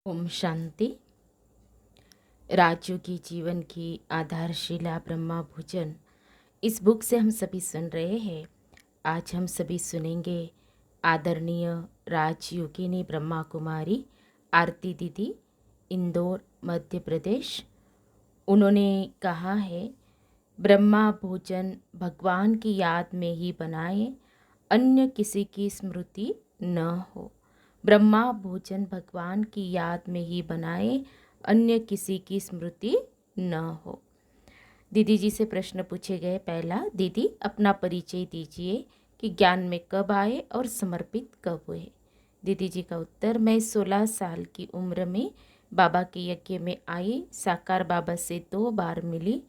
ओम शांति। राजयोगी जीवन की आधारशिला ब्रह्मा भोजन, इस बुक से हम सभी सुन रहे हैं। आज हम सभी सुनेंगे आदरणीय राजयोगिनी ब्रह्मा कुमारी आरती दीदी, इंदौर मध्य प्रदेश। उन्होंने कहा है, ब्रह्मा भोजन भगवान की याद में ही बनाए, अन्य किसी की स्मृति न हो। ब्रह्मा भोजन भगवान की याद में ही बनाए, अन्य किसी की स्मृति न हो। दीदी जी से प्रश्न पूछे गए। पहला, दीदी अपना परिचय दीजिए कि ज्ञान में कब आए और समर्पित कब हुए। दीदी जी का उत्तर, मैं 16 साल की उम्र में बाबा के यज्ञ में आई। साकार बाबा से 2 बार मिली।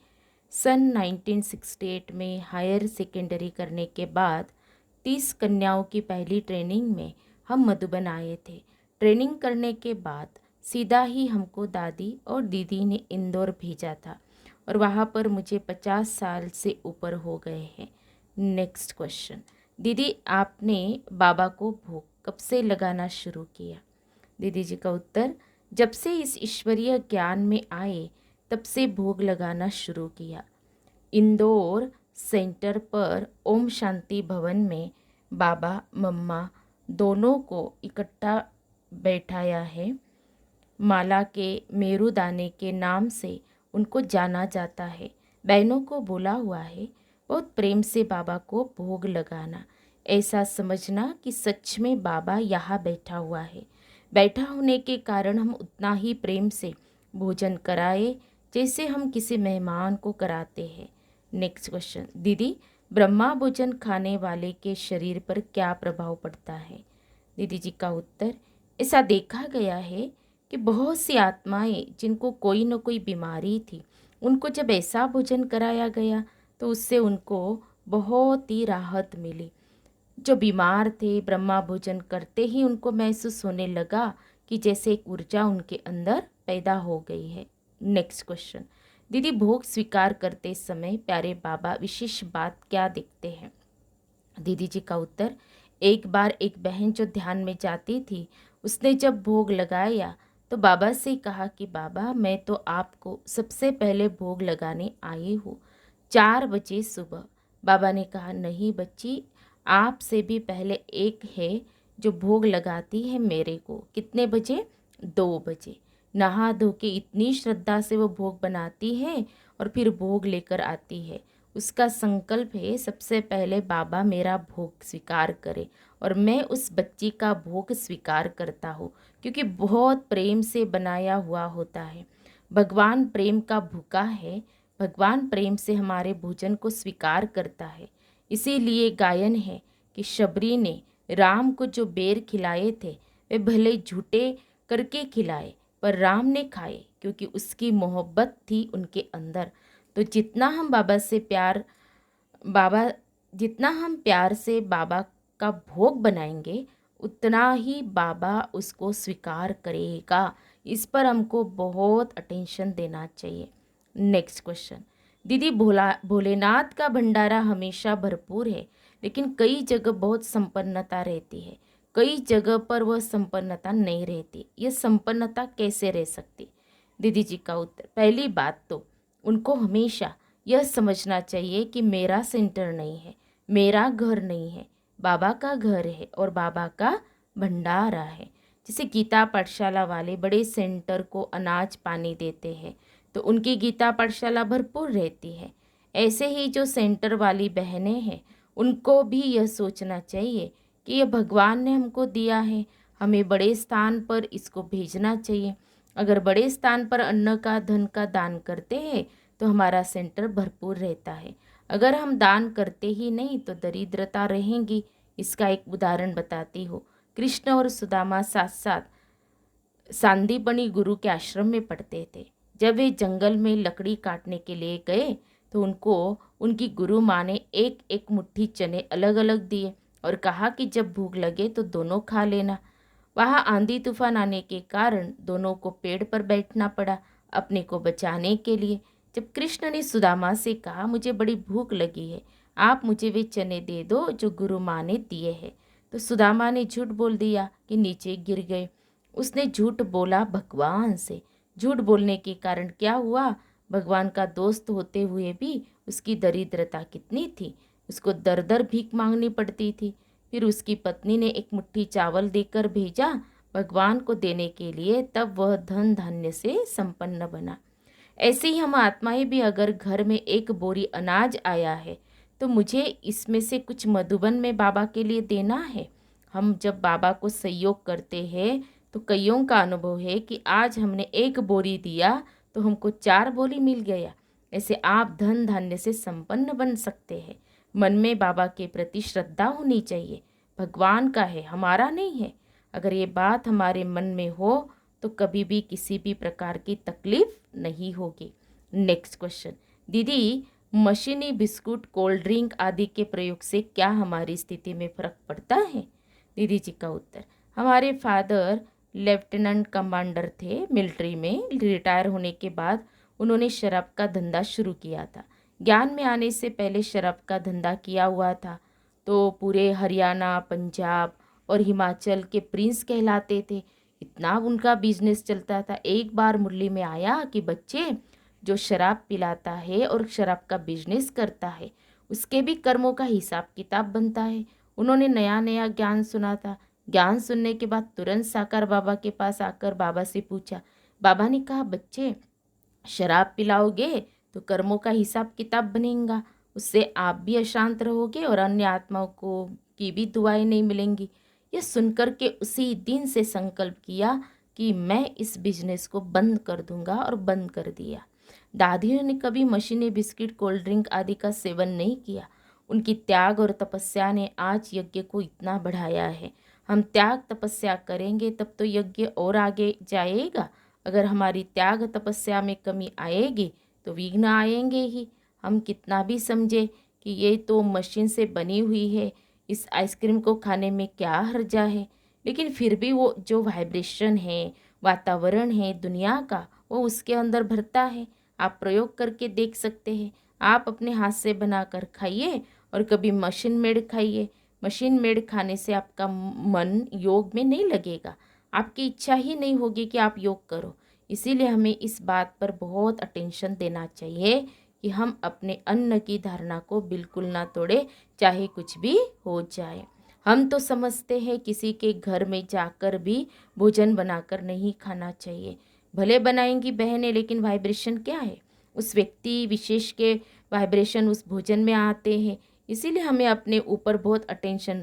सन 1968 में हायर सेकेंडरी करने के बाद 30 कन्याओं की पहली ट्रेनिंग में हम मधुबन आए थे। ट्रेनिंग करने के बाद सीधा ही हमको दादी और दीदी ने इंदौर भेजा था और वहाँ पर मुझे 50 साल से ऊपर हो गए हैं। नेक्स्ट क्वेश्चन, दीदी आपने बाबा को भोग कब से लगाना शुरू किया। दीदी जी का उत्तर, जब से इस ईश्वरीय ज्ञान में आए तब से भोग लगाना शुरू किया। इंदौर सेंटर पर ओम शांति भवन में बाबा मम्मा दोनों को इकट्ठा बैठाया है। माला के मेरुदाने के नाम से उनको जाना जाता है। बहनों को बोला हुआ है, बहुत प्रेम से बाबा को भोग लगाना, ऐसा समझना कि सच में बाबा यहाँ बैठा हुआ है। बैठा होने के कारण हम उतना ही प्रेम से भोजन कराए जैसे हम किसी मेहमान को कराते हैं। नेक्स्ट क्वेश्चन, दीदी ब्रह्मा भोजन खाने वाले के शरीर पर क्या प्रभाव पड़ता है। दीदी जी का उत्तर, ऐसा देखा गया है कि बहुत सी आत्माएं जिनको कोई न कोई बीमारी थी, उनको जब ऐसा भोजन कराया गया तो उससे उनको बहुत ही राहत मिली। जो बीमार थे, ब्रह्मा भोजन करते ही उनको महसूस होने लगा कि जैसे एक ऊर्जा उनके अंदर पैदा हो गई है। नेक्स्ट क्वेश्चन, दीदी भोग स्वीकार करते समय प्यारे बाबा विशेष बात क्या देखते हैं। दीदी जी का उत्तर, एक बार एक बहन जो ध्यान में जाती थी, उसने जब भोग लगाया तो बाबा से कहा कि बाबा मैं तो आपको सबसे पहले भोग लगाने आई हूँ, 4 बजे सुबह। बाबा ने कहा, नहीं बच्ची, आपसे भी पहले एक है जो भोग लगाती है मेरे को। कितने बजे? 2 बजे। नहा धो के इतनी श्रद्धा से वो भोग बनाती है और फिर भोग लेकर आती है। उसका संकल्प है, सबसे पहले बाबा मेरा भोग स्वीकार करे और मैं उस बच्ची का भोग स्वीकार करता हूँ, क्योंकि बहुत प्रेम से बनाया हुआ होता है। भगवान प्रेम का भूखा है। भगवान प्रेम से हमारे भोजन को स्वीकार करता है। इसीलिए गायन है कि शबरी ने राम को जो बेर खिलाए थे वे भले झूठे करके खिलाए, पर राम ने खाए क्योंकि उसकी मोहब्बत थी उनके अंदर। तो बाबा जितना हम प्यार से बाबा का भोग बनाएंगे, उतना ही बाबा उसको स्वीकार करेगा। इस पर हमको बहुत अटेंशन देना चाहिए। नेक्स्ट क्वेश्चन, दीदी भोलेनाथ का भंडारा हमेशा भरपूर है, लेकिन कई जगह बहुत संपन्नता रहती है, कई जगह पर वह संपन्नता नहीं रहती। यह संपन्नता कैसे रह सकती। दीदी जी का उत्तर, पहली बात तो उनको हमेशा यह समझना चाहिए कि मेरा सेंटर नहीं है, मेरा घर नहीं है, बाबा का घर है और बाबा का भंडारा है। जैसे गीता पाठशाला वाले बड़े सेंटर को अनाज पानी देते हैं तो उनकी गीता पाठशाला भरपूर रहती है। ऐसे ही जो सेंटर वाली बहनें हैं, उनको भी यह सोचना चाहिए कि यह भगवान ने हमको दिया है, हमें बड़े स्थान पर इसको भेजना चाहिए। अगर बड़े स्थान पर अन्न का धन का दान करते हैं तो हमारा सेंटर भरपूर रहता है। अगर हम दान करते ही नहीं तो दरिद्रता रहेगी। इसका एक उदाहरण बताती हूँ। कृष्ण और सुदामा साथ साथ सांदीपनी गुरु के आश्रम में पढ़ते थे। जब वे जंगल में लकड़ी काटने के लिए गए तो उनको उनकी गुरु माँ ने एक एक मुट्ठी चने अलग अलग दिए और कहा कि जब भूख लगे तो दोनों खा लेना। वहाँ आंधी तूफान आने के कारण दोनों को पेड़ पर बैठना पड़ा अपने को बचाने के लिए। जब कृष्ण ने सुदामा से कहा, मुझे बड़ी भूख लगी है, आप मुझे वे चने दे दो जो गुरु माँ ने दिए हैं, तो सुदामा ने झूठ बोल दिया कि नीचे गिर गए। उसने झूठ बोला भगवान से। झूठ बोलने के कारण क्या हुआ, भगवान का दोस्त होते हुए भी उसकी दरिद्रता कितनी थी, उसको दर दर भीख मांगनी पड़ती थी। फिर उसकी पत्नी ने एक मुट्ठी चावल देकर भेजा भगवान को देने के लिए, तब वह धन धान्य से संपन्न बना। ऐसे ही हम आत्माएं भी, अगर घर में एक बोरी अनाज आया है तो मुझे इसमें से कुछ मधुबन में बाबा के लिए देना है। हम जब बाबा को सहयोग करते हैं तो कईयों का अनुभव है कि आज हमने एक बोरी दिया तो हमको 4 बोरी मिल गया। ऐसे आप धन धान्य से संपन्न बन सकते हैं। मन में बाबा के प्रति श्रद्धा होनी चाहिए, भगवान का है, हमारा नहीं है। अगर ये बात हमारे मन में हो तो कभी भी किसी भी प्रकार की तकलीफ नहीं होगी। नेक्स्ट क्वेश्चन, दीदी मशीनी बिस्कुट, कोल्ड ड्रिंक आदि के प्रयोग से क्या हमारी स्थिति में फर्क पड़ता है? दीदी जी का उत्तर, हमारे फादर लेफ्टिनेंट कमांडर थे मिलिट्री में। रिटायर होने के बाद उन्होंने शराब का धंधा शुरू किया था। ज्ञान में आने से पहले शराब का धंधा किया हुआ था तो पूरे हरियाणा, पंजाब और हिमाचल के प्रिंस कहलाते थे। इतना उनका बिजनेस चलता था। एक बार मुरली में आया कि बच्चे, जो शराब पिलाता है और शराब का बिजनेस करता है उसके भी कर्मों का हिसाब किताब बनता है। उन्होंने नया नया ज्ञान सुना था। ज्ञान सुनने के बाद तुरंत साकार बाबा के पास आकर बाबा से पूछा। बाबा ने कहा, बच्चे शराब पिलाओगे तो कर्मों का हिसाब किताब बनेगा, उससे आप भी अशांत रहोगे और अन्य आत्माओं को की भी दुआएं नहीं मिलेंगी। यह सुनकर के उसी दिन से संकल्प किया कि मैं इस बिजनेस को बंद कर दूंगा और बंद कर दिया। दादियों ने कभी मशीनी बिस्किट, कोल्ड ड्रिंक आदि का सेवन नहीं किया। उनकी त्याग और तपस्या ने आज यज्ञ को इतना बढ़ाया है। हम त्याग तपस्या करेंगे तब तो यज्ञ और आगे जाएगा। अगर हमारी त्याग तपस्या में कमी आएगी तो विघ्न आएंगे ही। हम कितना भी समझे कि ये तो मशीन से बनी हुई है, इस आइसक्रीम को खाने में क्या हर्जा है, लेकिन फिर भी वो जो वाइब्रेशन है, वातावरण है दुनिया का, वो उसके अंदर भरता है। आप प्रयोग करके देख सकते हैं। आप अपने हाथ से बनाकर खाइए और कभी मशीन मेड खाइए। मशीन मेड खाने से आपका मन योग में नहीं लगेगा, आपकी इच्छा ही नहीं होगी कि आप योग करो। इसीलिए हमें इस बात पर बहुत अटेंशन देना चाहिए कि हम अपने अन्न की धारणा को बिल्कुल ना तोड़े, चाहे कुछ भी हो जाए। हम तो समझते हैं किसी के घर में जाकर भी भोजन बनाकर नहीं खाना चाहिए। भले बनाएंगी बहनें, लेकिन वाइब्रेशन क्या है, उस व्यक्ति विशेष के वाइब्रेशन उस भोजन में आते हैं। इसीलिए हमें अपने ऊपर बहुत अटेंशन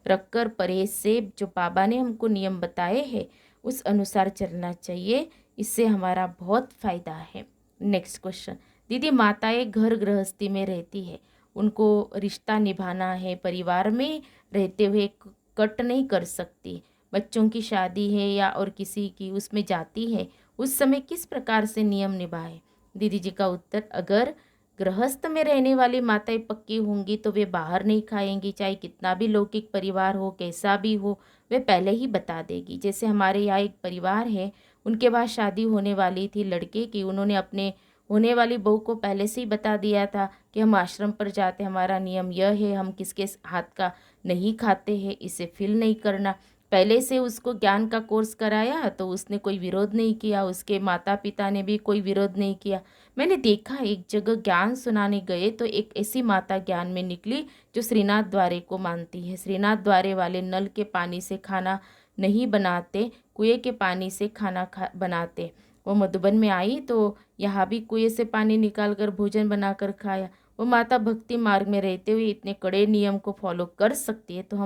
रखकर परहेज से, जो बाबा ने हमको नियम बताए हैं उस अनुसार चलना चाहिए। इससे हमारा बहुत फ़ायदा है। नेक्स्ट क्वेश्चन, दीदी माताएं घर गृहस्थी में रहती है, उनको रिश्ता निभाना है, परिवार में रहते हुए कट नहीं कर सकती। बच्चों की शादी है या और किसी की उसमें जाती है, उस समय किस प्रकार से नियम निभाए? दीदी जी का उत्तर, अगर गृहस्थ में रहने वाली माताएं पक्की होंगी तो वे बाहर नहीं खाएंगी, चाहे कितना भी लौकिक परिवार हो, कैसा भी हो, वे पहले ही बता देगी। जैसे हमारे यहाँ एक परिवार है, उनके बाद शादी होने वाली थी लड़के की, उन्होंने अपने होने वाली बहू को पहले से ही बता दिया था कि हम आश्रम पर जाते, हमारा नियम यह है, हम किसके हाथ का नहीं खाते हैं, इसे फील नहीं करना। पहले से उसको ज्ञान का कोर्स कराया तो उसने कोई विरोध नहीं किया, उसके माता पिता ने भी कोई विरोध नहीं किया। मैंने देखा एक जगह ज्ञान सुनाने गए तो एक ऐसी माता ज्ञान में निकली जो श्रीनाथ द्वारे को मानती है। श्रीनाथ द्वारे वाले नल के पानी से खाना नहीं बनाते, कुएं के पानी से खाना बनाते। वो मधुबन में आई तो यहाँ भी कुएं से पानी निकाल कर भोजन बनाकर खाया। वो माता भक्ति मार्ग में रहते हुए इतने कड़े नियम को फॉलो कर सकती है, तो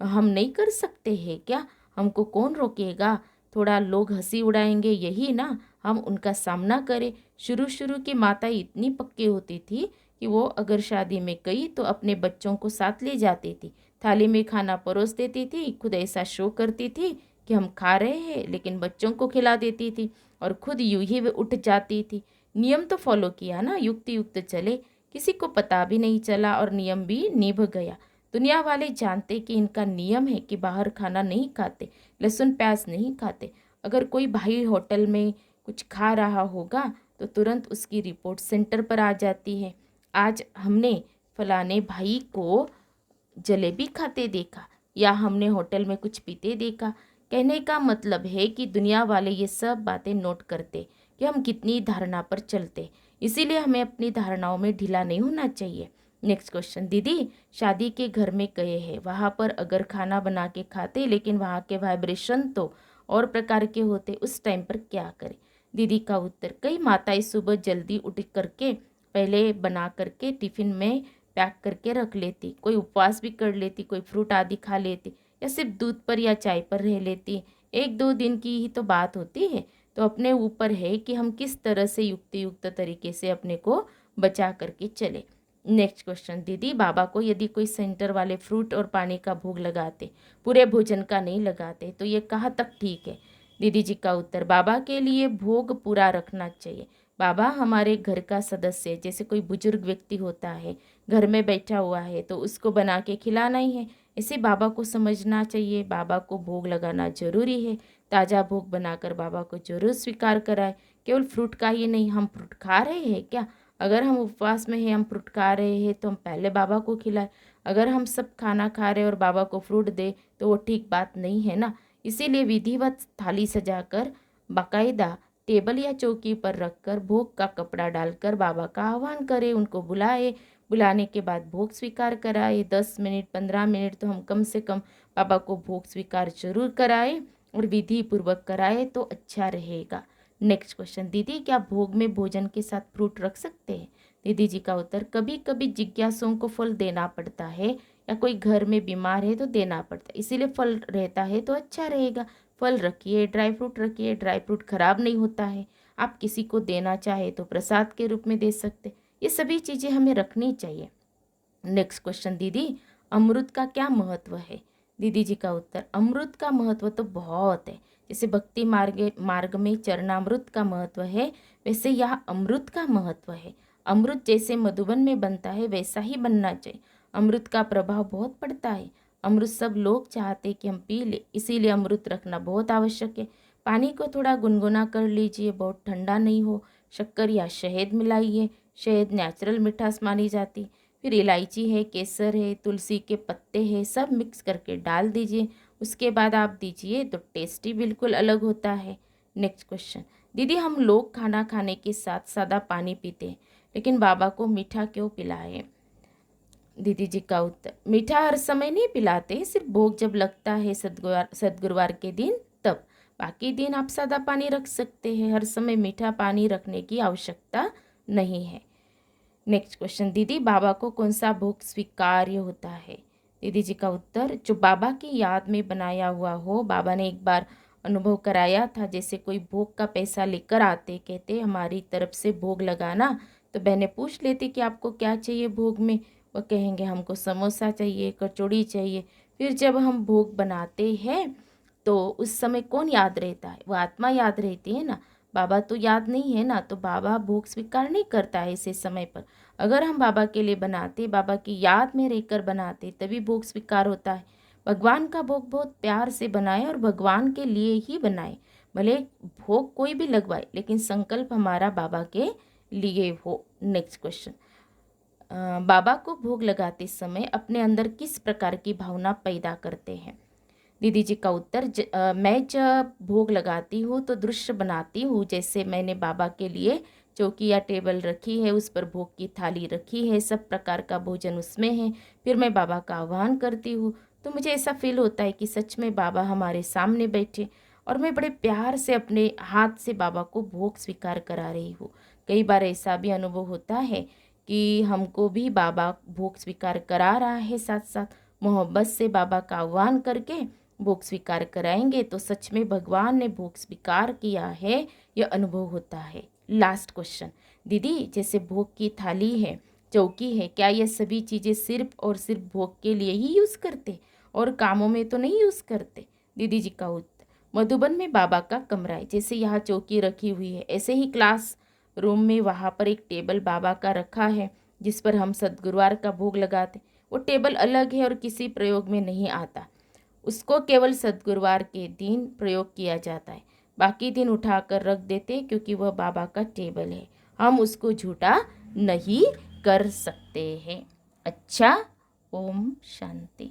हम नहीं कर सकते हैं क्या? हमको कौन रोकेगा? थोड़ा लोग हंसी उड़ाएंगे यही ना, हम उनका सामना करें। शुरू शुरू की माता इतनी पक्की होती थी कि वो अगर शादी में गई तो अपने बच्चों को साथ ले जाती थी, थाली में खाना परोस देती थी, खुद ऐसा शो करती थी कि हम खा रहे हैं, लेकिन बच्चों को खिला देती थी और खुद यूं ही वे उठ जाती थी। नियम तो फॉलो किया ना, युक्त युक्त चले, किसी को पता भी नहीं चला और नियम भी निभ गया। दुनिया वाले जानते कि इनका नियम है कि बाहर खाना नहीं खाते, लहसुन प्याज नहीं खाते। अगर कोई भाई होटल में कुछ खा रहा होगा तो तुरंत उसकी रिपोर्ट सेंटर पर आ जाती है। आज हमने फलाने भाई को जलेबी खाते देखा या हमने होटल में कुछ पीते देखा, कहने का मतलब है कि दुनिया वाले ये सब बातें नोट करते कि हम कितनी धारणा पर चलते, इसीलिए हमें अपनी धारणाओं में ढीला नहीं होना चाहिए। नेक्स्ट क्वेश्चन, दीदी शादी के घर में गए हैं, वहाँ पर अगर खाना बना के खाते लेकिन वहाँ के वाइब्रेशन तो और प्रकार के होते, उस टाइम पर क्या करें? दीदी का उत्तर, कई माताएं सुबह जल्दी उठ करके पहले बना करके टिफिन में पैक करके रख लेती, कोई उपवास भी कर लेती, कोई फ्रूट आदि खा लेती, या सिर्फ दूध पर या चाय पर रह लेती। एक दो दिन की ही तो बात होती है, तो अपने ऊपर है कि हम किस तरह से युक्त तरीके से अपने को बचा करके चले। नेक्स्ट क्वेश्चन, दीदी बाबा को यदि कोई सेंटर वाले फ्रूट और पानी का भोग लगाते, पूरे भोजन का नहीं लगाते, तो ये कहाँ तक ठीक है? दीदी जी का उत्तर, बाबा के लिए भोग पूरा रखना चाहिए। बाबा हमारे घर का सदस्य है, जैसे कोई बुजुर्ग व्यक्ति होता है, घर में बैठा हुआ है, तो उसको बना के खिलाना ही है। इसे बाबा को समझना चाहिए, बाबा को भोग लगाना जरूरी है। ताज़ा भोग बनाकर बाबा को जरूर स्वीकार कराए। केवल फ्रूट का ही नहीं, हम फ्रूट खा रहे हैं क्या? अगर हम उपवास में हैं, हम फ्रूट खा रहे हैं, तो हम पहले बाबा को खिलाए। अगर हम सब खाना खा रहे हैं और बाबा को फ्रूट दे, तो वो ठीक बात नहीं है ना। इसीलिए विधिवत थाली सजाकर बाकायदा टेबल या चौकी पर रखकर भोग का कपड़ा डालकर बाबा का आह्वान करें, उनको बुलाए। बुलाने के बाद भोग स्वीकार कराए। 10 मिनट 15 मिनट तो हम कम से कम बाबा को भोग स्वीकार जरूर कराए और विधि पूर्वक कराए तो अच्छा रहेगा। नेक्स्ट क्वेश्चन, दीदी क्या भोग में भोजन के साथ फ्रूट रख सकते हैं? दीदी जी का उत्तर, कभी कभी जिज्ञासुओं को फल देना पड़ता है, या कोई घर में बीमार है तो देना पड़ता है, इसीलिए फल रहता है तो अच्छा रहेगा। फल रखिए, ड्राई फ्रूट रखिए, ड्राई फ्रूट खराब नहीं होता है। आप किसी को देना चाहे तो प्रसाद के रूप में दे सकते। ये सभी चीज़ें हमें रखनी चाहिए। नेक्स्ट क्वेश्चन, दीदी अमृत का क्या महत्व है? दीदी जी का उत्तर, अमृत का महत्व तो बहुत है। जैसे भक्ति मार्ग में चरणामृत का महत्व है, वैसे यह अमृत का महत्व है। अमृत जैसे मधुबन में बनता है वैसा ही बनना चाहिए। अमृत का प्रभाव बहुत पड़ता है। अमृत सब लोग चाहते कि हम पी ले, इसीलिए अमृत रखना बहुत आवश्यक है। पानी को थोड़ा गुनगुना कर लीजिए, बहुत ठंडा नहीं हो। शक्कर या शहद मिलाइए, शहद नेचुरल मिठास मानी जाती। फिर इलायची है, केसर है, तुलसी के पत्ते हैं, सब मिक्स करके डाल दीजिए। उसके बाद आप दीजिए तो टेस्टी बिल्कुल अलग होता है। नेक्स्ट क्वेश्चन, दीदी हम लोग खाना खाने के साथ सादा पानी पीते हैं, लेकिन बाबा को मीठा क्यों पिलाएं? दीदी जी का उत्तर, मीठा हर समय नहीं पिलाते, सिर्फ भोग जब लगता है सदगुरुवार के दिन तब। बाकी दिन आप सादा पानी रख सकते हैं, हर समय मीठा पानी रखने की आवश्यकता नहीं है। नेक्स्ट क्वेश्चन, दीदी बाबा को कौन सा भोग स्वीकार्य होता है? दीदी जी का उत्तर, जो बाबा की याद में बनाया हुआ हो। बाबा ने एक बार अनुभव कराया था, जैसे कोई भोग का पैसा लेकर आते, कहते हमारी तरफ से भोग लगाना, तो बहनें पूछ लेती कि आपको क्या चाहिए भोग में। वो कहेंगे हमको समोसा चाहिए, कचौड़ी चाहिए। फिर जब हम भोग बनाते हैं तो उस समय कौन याद रहता है? वो आत्मा याद रहती है ना, बाबा तो याद नहीं है ना, तो बाबा भोग स्वीकार नहीं करता है ऐसे समय पर। अगर हम बाबा के लिए बनाते, बाबा की याद में रहकर बनाते, तभी भोग स्वीकार होता है। भगवान का भोग बहुत प्यार से बनाए और भगवान के लिए ही बनाए। भले भोग कोई भी लगवाए, लेकिन संकल्प हमारा बाबा के लिए हो। नेक्स्ट क्वेश्चन, बाबा को भोग लगाते समय अपने अंदर किस प्रकार की भावना पैदा करते हैं? दीदी जी का उत्तर, मैं जब भोग लगाती हूँ तो दृश्य बनाती हूँ, जैसे मैंने बाबा के लिए चौकी या टेबल रखी है, उस पर भोग की थाली रखी है, सब प्रकार का भोजन उसमें है। फिर मैं बाबा का आह्वान करती हूँ, तो मुझे ऐसा फील होता है कि सच में बाबा हमारे सामने बैठे और मैं बड़े प्यार से अपने हाथ से बाबा को भोग स्वीकार करा रही हूँ। कई बार ऐसा भी अनुभव होता है कि हमको भी बाबा भोग स्वीकार करा रहा है, साथ साथ मोहब्बत से बाबा का आह्वान करके भोग स्वीकार कराएंगे तो सच में भगवान ने भोग स्वीकार किया है, यह अनुभव होता है। लास्ट क्वेश्चन, दीदी जैसे भोग की थाली है, चौकी है, क्या ये सभी चीज़ें सिर्फ और सिर्फ भोग के लिए ही यूज़ करते और कामों में तो नहीं यूज़ करते? दीदी जी का उत्तर, मधुबन में बाबा का कमरा है, जैसे यहाँ चौकी रखी हुई है, ऐसे ही क्लास रूम में वहाँ पर एक टेबल बाबा का रखा है, जिस पर हम सदगुरुवार का भोग लगाते। वो टेबल अलग है और किसी प्रयोग में नहीं आता, उसको केवल सदगुरुवार के दिन प्रयोग किया जाता है। बाकी दिन उठाकर रख देते, क्योंकि वह बाबा का टेबल है, हम उसको झूठा नहीं कर सकते हैं। अच्छा, ओम शांति।